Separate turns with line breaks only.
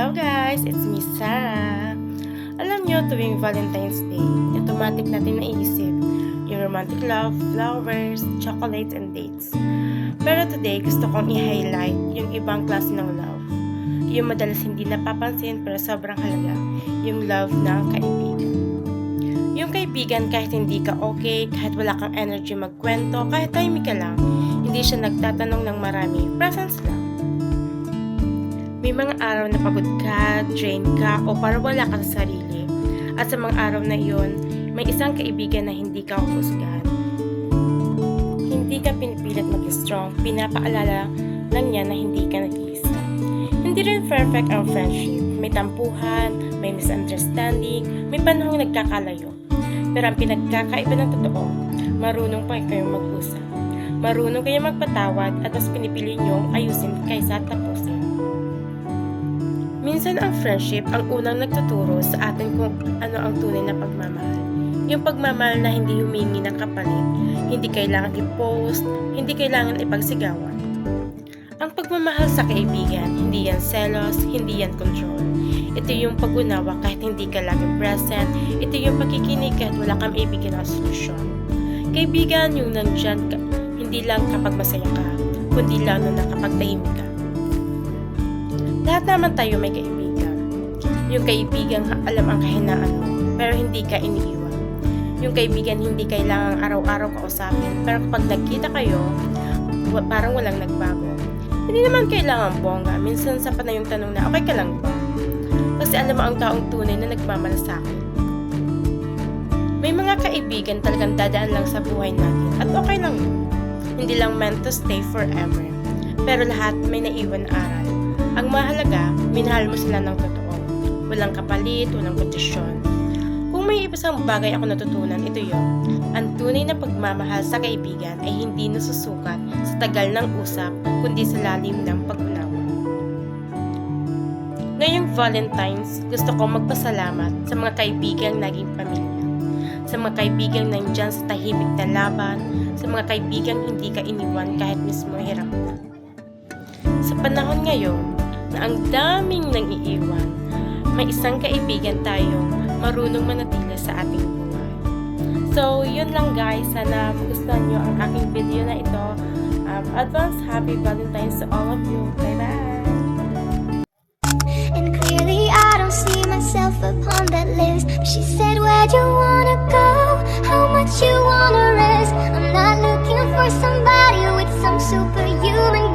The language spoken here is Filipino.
Hello guys! It's me, Sarah. Alam nyo, tuwing Valentine's Day, automatic natin naisip yung romantic love, flowers, chocolates, and dates. Pero today, gusto kong i-highlight yung ibang klase ng love. Yung madalas hindi napapansin pero sobrang halaga, yung love ng kaibigan. Yung kaibigan kahit hindi ka okay, kahit wala kang energy magkwento, kahit tahimik ka lang, hindi siya nagtatanong ng marami, presence lang. May mga araw na pagod ka, drain ka, o para wala ka sa sarili. At sa mga araw na iyon, may isang kaibigan na hindi ka huhusgahan. Hindi ka pinipilit mag-strong, pinapaalala lang niya na hindi ka nag-iisa. Hindi rin perfect ang friendship. May tampuhan, may misunderstanding, may panahong nagkakalayo. Pero ang pinagkakaiba ng totoo, marunong pa kayong mag-usap. Marunong kayong magpatawad at mas pinipili niyong ayusin kaysa tapusin. Minsan ang friendship ang unang nagtuturo sa atin kung ano ang tunay na pagmamahal. Yung pagmamahal na hindi humingi ng kapalit, hindi kailangan i-post, hindi kailangan ipagsigawan. Ang pagmamahal sa kaibigan, hindi yan selos, hindi yan control. Ito yung pag-unawa kahit hindi ka laging present, ito yung pagkikinig kahit wala kang ibigin ng solusyon. Kaibigan yung nandyan ka, hindi lang kapag masaya ka, kundi lalo na kapag tahimik ka. Lahat naman tayo may kaibigan. Yung kaibigan alam ang kahinaan mo, pero hindi ka iniiwan. Yung kaibigan hindi kailangang araw-araw kausapin, pero kapag nagkita kayo, parang walang nagbago. Hindi naman kailangan bongga, minsan sapat na yung tanong na okay ka lang ba? Kasi alam mo ang taong tunay na nagmamalasakit. May mga kaibigan talagang dadaan lang sa buhay natin at okay lang yun. Hindi lang meant to stay forever, pero lahat may naiwan na aral. Ang mahalaga, minahal mo sila ng totoo. Walang kapalit, walang kondisyon. Kung may isang bagay ako natutunan, ito yun. Ang tunay na pagmamahal sa kaibigan ay hindi nasusukat sa tagal ng usap, kundi sa lalim ng pag-unawa. Ngayong Valentine's, gusto ko magpasalamat sa mga kaibigang naging pamilya. Sa mga kaibigang nandyan sa tahimik na laban, sa mga kaibigang hindi ka iniwan kahit mismo hirap na. Sa panahon ngayon, na ang daming nang iiwan, may isang kaibigan tayong marunong manatili sa ating buhay. So, yun lang guys. Sana magustuhan nyo ang aking video na ito. Advance Happy Valentine's to all of you. Bye-bye!
And clearly I don't see myself upon that list. But she said, where'd you wanna go? How much you wanna risk? I'm not looking for somebody with some superhuman